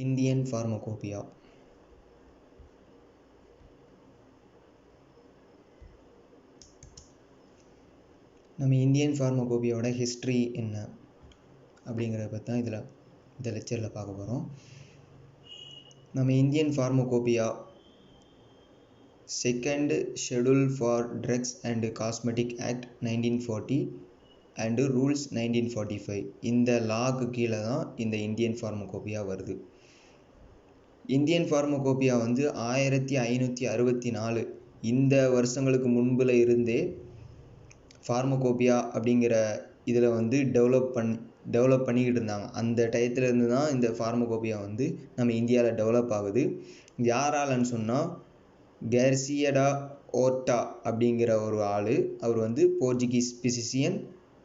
Indian Pharmacopoeia. நம்ம Indian ஃபார்மகோபியாவோட history என்ன அப்படிங்கிறத பற்றி தான் இந்த லெக்சரில் பார்க்க போகிறோம். நம்ம Indian pharmacopoeia second schedule for drugs and cosmetic act 1940 and rules 1945 இந்த லாக்கு கீழே தான் இந்த இந்தியன் ஃபார்மகோபியா வருது. இந்தியன் ஃபார்மகோபியா 1564 இந்த வருஷங்களுக்கு முன்பில் இருந்தே ஃபார்மகோபியா அப்படிங்கிற இதில் டெவலப் பண்ணிக்கிட்டு இருந்தாங்க. அந்த டயத்துலேருந்து தான் இந்த ஃபார்மகோபியா நம்ம இந்தியாவில் டெவலப் ஆகுது. யாராலன்னு சொன்னால் கேர்சியடா ஓர்டா அப்படிங்கிற ஒரு ஆள். அவர் போர்ச்சுகீஸ் பிசிசியன்,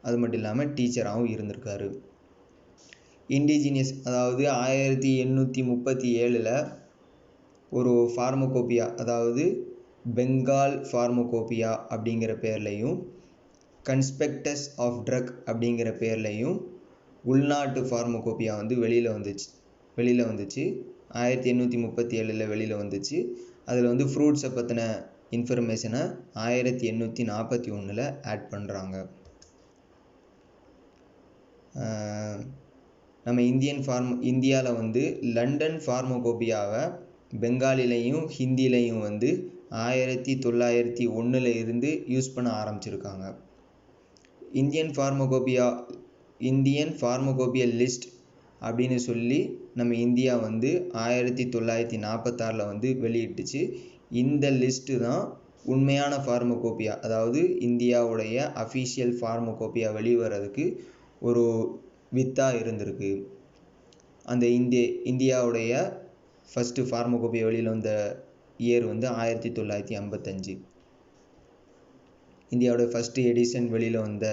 அது மட்டும் இல்லாமல் டீச்சராகவும் இருந்திருக்காரு. இண்டிஜினியஸ் அதாவது 1837 ஒரு ஃபார்மகோபியா அதாவது பெங்கால் ஃபார்மகோபியா அப்படிங்கிற பேர்லையும் கன்ஸ்பெக்டஸ் ஆஃப் ட்ரக் அப்படிங்கிற பேர்லையும் உள்நாட்டு ஃபார்மகோபியா வெளியில் வந்துச்சு 1837 வெளியில் வந்துச்சு. அதில் ஃப்ரூட்ஸை பற்றின இன்ஃபர்மேஷனை 1841 ஆட் பண்ணுறாங்க. நம்ம இந்தியாவில் லண்டன் ஃபார்மகோபியாவை பெங்காலிலையும் ஹிந்திலையும் 1901 இருந்து யூஸ் பண்ண ஆரம்பிச்சிருக்காங்க. இந்தியன் ஃபார்மகோபியா லிஸ்ட் அப்படின்னு சொல்லி நம்ம இந்தியா 1946 வெளியிட்டுச்சு. இந்த லிஸ்ட்டு தான் உண்மையான ஃபார்மகோபியா, அதாவது இந்தியாவுடைய அஃபீஷியல் ஃபார்மகோபியா வெளிவரதுக்கு ஒரு வித்தாக இருந்திருக்கு. அந்த இந்தியாவுடைய ஃபஸ்ட்டு ஃபார்மகோபியா வெளியில் வந்த இயர் 1955. இந்தியாவோட ஃபஸ்ட்டு எடிஷன் வெளியில் வந்த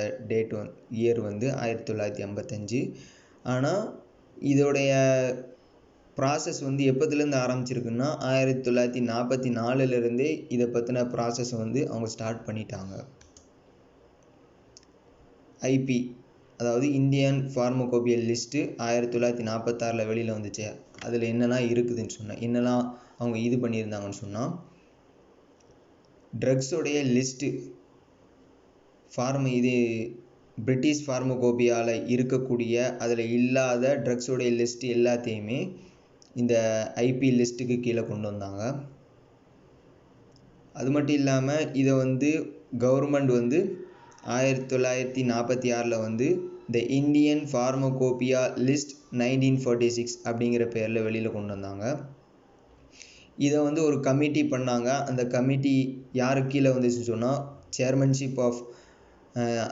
இயர் 1955. ஆனால் இதோடைய ப்ராசஸ் எப்போதுலேருந்து ஆரம்பிச்சிருக்குன்னா 1944 இதை பற்றின ப்ராசஸ் அவங்க ஸ்டார்ட் பண்ணிட்டாங்க. ஐபி அதாவது இந்தியன் ஃபார்மகோபியா லிஸ்ட்டு 1946 வெளியில் வந்துச்சு. அதில் என்னெல்லாம் இருக்குதுன்னு சொன்னால், என்னெல்லாம் அவங்க இது பண்ணியிருந்தாங்கன்னு சொன்னால், ட்ரக்ஸோடைய லிஸ்ட்டு பிரிட்டிஷ் ஃபார்மகோபியாவில் இருக்கக்கூடிய அதில் இல்லாத ட்ரக்ஸோடைய லிஸ்ட் எல்லாத்தையுமே இந்த ஐபி லிஸ்ட்டுக்கு கீழே கொண்டு வந்தாங்க. அது மட்டும் இல்லாமல் இதை government 1946 the Indian pharmacopoeia list 1946 அப்படிங்கிற பேரில் வெளியில் கொண்டு வந்தாங்க. இதை ஒரு கமிட்டி பண்ணாங்க. அந்த கமிட்டி யாருக்கு கீழே வந்துச்சுன்னு சொன்னால், சேர்மன்ஷிப் ஆஃப்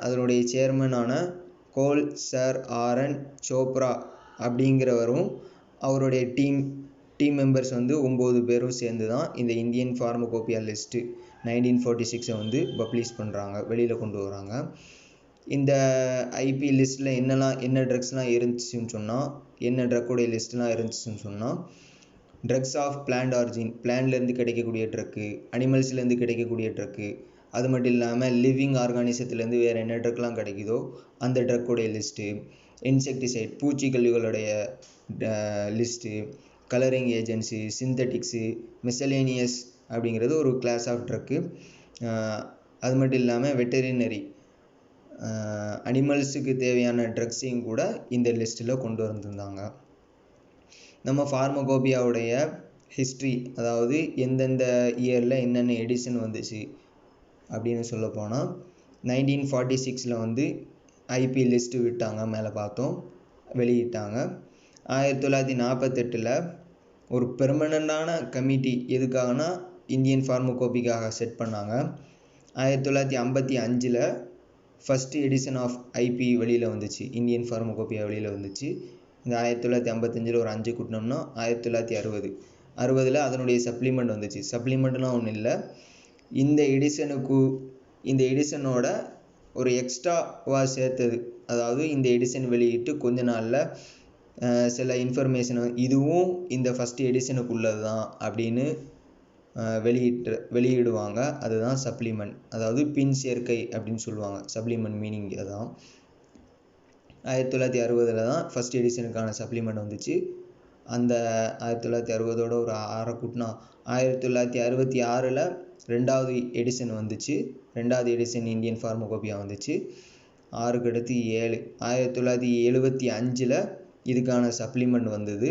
அதனுடைய சேர்மனான கோல் சர் ஆரன் சோப்ரா அப்படிங்கிறவரும் அவருடைய டீம் மெம்பர்ஸ் 9 பேரும் சேர்ந்து தான் இந்த இந்தியன் ஃபார்மகோபியா லிஸ்ட்டு 1946 பப்ளிஷ் பண்ணுறாங்க, வெளியில் கொண்டு வராங்க. இந்த ஐபி லிஸ்ட்டில் என்ன ட்ரக்ஸ்லாம் இருந்துச்சுன்னு சொன்னால், என்ன ட்ரக்கோடைய லிஸ்ட்லாம் இருந்துச்சுன்னு சொன்னால், ட்ரக்ஸ் ஆஃப் பிளான்ட் ஆரிஜின், பிளான்லேருந்து கிடைக்கக்கூடிய ட்ரக்கு, அனிமல்ஸ்லேருந்து கிடைக்கக்கூடிய ட்ரக்கு, அது மட்டும் இல்லாமல் லிவிங் ஆர்கானிசத்துலேருந்து வேறு என்ன ட்ரக்லாம் கிடைக்குதோ அந்த ட்ரக்கோடைய லிஸ்ட்டு, இன்செக்டிசைட் பூச்சிக்கொல்லிகளுடைய list, colouring agents, synthetics, miscellaneous அப்படிங்கிறது ஒரு கிளாஸ் ஆஃப் ட்ரக்கு, அது மட்டும் இல்லாமல் வெட்டரினரி அனிமல்ஸுக்கு தேவையான ட்ரக்ஸையும் கூட இந்த லிஸ்ட்டில் கொண்டு வந்திருந்தாங்க. நம்ம ஃபார்மகோபியாவுடைய ஹிஸ்ட்ரி, அதாவது எந்தெந்த இயரில் என்னென்ன எடிஷன் வந்துச்சு அப்படின்னு சொல்ல போனால், 1946 ஐபி லிஸ்ட்டு விட்டாங்க, மேலே பார்த்தோம், வெளியிட்டாங்க. 1948 ஒரு பெர்மனண்டான கமிட்டி எதுக்காகனா இந்தியன் ஃபார்மகோபிக்காக செட் பண்ணாங்க. 1955 ஃபஸ்ட்டு எடிஷன் ஆஃப் ஐபி வெளியில் வந்துச்சு, இந்தியன் ஃபார்மகோபியா வெளியில் வந்துச்சு. இந்த 1955 ஒரு 5 கூட்டினோம்னா 1960 அதனுடைய சப்ளிமெண்ட் வந்துச்சு. சப்ளிமெண்ட்லாம் ஒன்றும் இல்லை, இந்த எடிஷனோட ஒரு எக்ஸ்ட்ராவாக சேர்த்தது. அதாவது இந்த எடிஷன் வெளியிட்டு கொஞ்ச நாளில் சில இன்ஃபர்மேஷன் இதுவும் இந்த ஃபஸ்ட் எடிஷனுக்குள்ளது தான் அப்படின்னு வெளியிடுவாங்க. அதுதான் சப்ளிமெண்ட், அதாவது பின் சேர்க்கை அப்படின்னு சொல்லுவாங்க. சப்ளிமெண்ட் மீனிங் அதுதான். 1960 தான் ஃபஸ்ட் எடிஷனுக்கான சப்ளிமெண்ட் வந்துச்சு. அந்த 1960ஓட ஒரு 6 கூட்டினா 1966ல் 2வது எடிஷன் வந்துச்சு. 2வது எடிஷன் இந்தியன் ஃபார்மகோபியா வந்துச்சு. 6க்கு அடுத்து 7. 1975ல் இதுக்கான சப்ளிமெண்ட் வந்தது.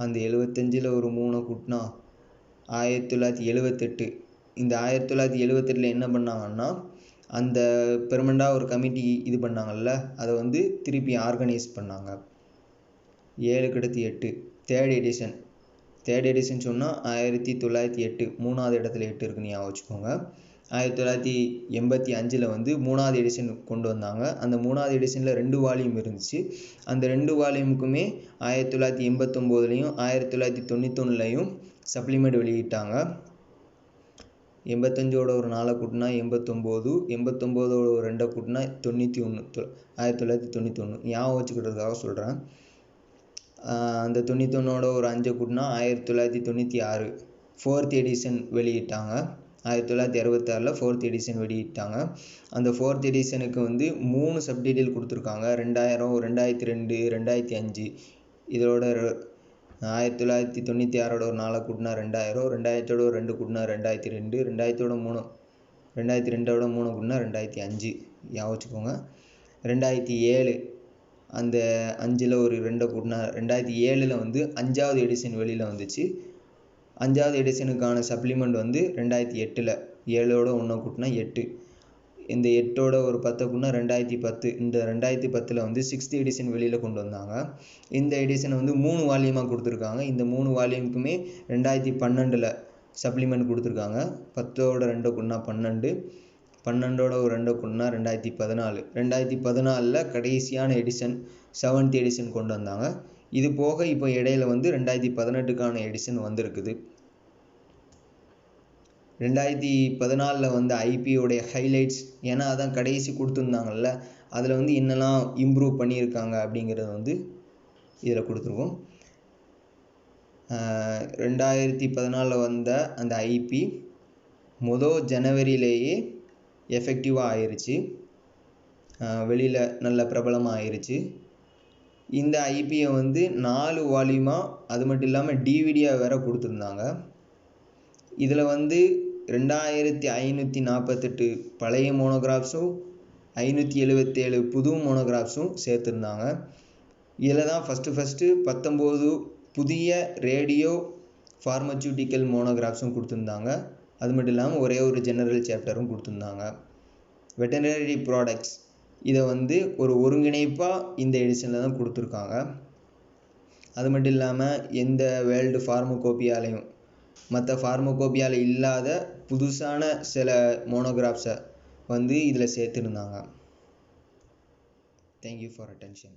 அந்த 75ல் ஒரு 3 கூட்டினா 1978. இந்த 1978ல் என்ன பண்ணாங்கன்னா, அந்த பெர்மனண்டாக ஒரு கமிட்டி இது பண்ணாங்கல்ல, அதை வந்து திருப்பி ஆர்கனைஸ் பண்ணாங்க. 7க்கு அடுத்து 8. தேர்ட் எடிஷன் சொன்னால் 1908. 3வது இடத்துல 8 இருக்குன்னு ஞாபகம் வச்சுக்கோங்க. 1985ல் வந்து 3வது எடிஷன் கொண்டு வந்தாங்க. அந்த 3வது எடிஷனில் 2 வால்யூம் இருந்துச்சு. அந்த 2 வால்யூமுக்குமே 1989லையும் 1991லையும் சப்ளிமெண்ட் வெளியிட்டாங்க. 85ஓட ஒரு 4 கூட்டினா 89, 89ஓட ஒரு 2 கூட்டினா 91, 1991 ஞாபகம் வச்சுக்கிறதுக்காக சொல்கிறேன். அந்த 91ஓட ஒரு 5 கூட்டினா 1996 4th எடிஷன் வெளியிட்டாங்க. 1966ல் 4th எடிஷன் வெளியிட்டாங்க. அந்த 4th எடிஷனுக்கு வந்து 3 சப்டீட்டெயில் கொடுத்துருக்காங்க. 2000, 2002, 2005. இதோட 1996ஓட ஒரு 4 கூட்டினா 2000, 2000ஓட ஒரு 2 கூட்டினா 2002, 2002ஓட 3 கூட்டினா 2005 ஞாபகம் வச்சுக்கோங்க. 2007 அந்த 5ல் ஒரு 2 கூட்டினா 2007ல் வந்து 5வது எடிஷன் வெளியில் வந்துச்சு. 5வது எடிஷனுக்கான சப்ளிமெண்ட் வந்து 2008ல் 7ஓட 1 கூட்டினா 8. இந்த 8ஓட ஒரு 10 கூட்டினா 2010. இந்த 2010ல் வந்து 6th எடிஷன் வெளியில் கொண்டு வந்தாங்க. இந்த எடிஷனை வந்து 3 வால்யூமாக கொடுத்துருக்காங்க. இந்த 3 வால்யூமுக்குமே 2012ல் சப்ளிமெண்ட் கொடுத்துருக்காங்க. 10ஓட 2 கூட்டினா 12, 12ஓட ஒரு 2 கூட்டினா 2014. 2014ல் கடைசியான எடிஷன் 7th எடிஷன் கொண்டு வந்தாங்க. இது போக இப்போ இடையில வந்து 2018க்கான எடிஷன் வந்திருக்குது. 2014ல் வந்து ஐபியோடைய ஹைலைட்ஸ், ஏன்னா அதான் கடைசி கொடுத்துருந்தாங்கல்ல, அதில் வந்து என்னெல்லாம் இம்ப்ரூவ் பண்ணியிருக்காங்க அப்படிங்கிறத வந்து இதில் கொடுத்துருக்கோம். 2014ல் வந்த அந்த ஐபி ஜனவரியிலேயே எஃபெக்டிவாக ஆயிடுச்சு. வெளியில் நல்ல பிரபலமாக ஆயிடுச்சு. இந்த ஐபியை வந்து 4 வால்யூமாக, அது மட்டும் இல்லாமல் டிவிடியாக வேற கொடுத்துருந்தாங்க. இதில் வந்து 2548 பழைய மோனோகிராஃப்ஸும் 577 புது மோனோகிராஃப்ஸும் சேர்த்துருந்தாங்க. இதில் தான் ஃபஸ்ட்டு 19 புதிய ரேடியோ ஃபார்மசூட்டிக்கல் மோனோகிராஃப்ஸும் கொடுத்துருந்தாங்க. அது மட்டும் இல்லாமல் ஒரே ஒரு ஜெனரல் சாப்டரும் கொடுத்துருந்தாங்க. வெட்டனரி ப்ராடக்ட்ஸ் இதை வந்து ஒரு ஒருங்கிணைப்பாக இந்த எடிஷனில் தான் கொடுத்துருக்காங்க. அது மட்டும் இல்லாமல் எந்த வேர்ல்டு ஃபார்மகோபியாலையும் மற்ற ஃபார்மகோபியாவில் இல்லாத புதுசான சில மோனோகிராஃப்ஸை வந்து இதில் சேர்த்துருந்தாங்க. Thank you for attention.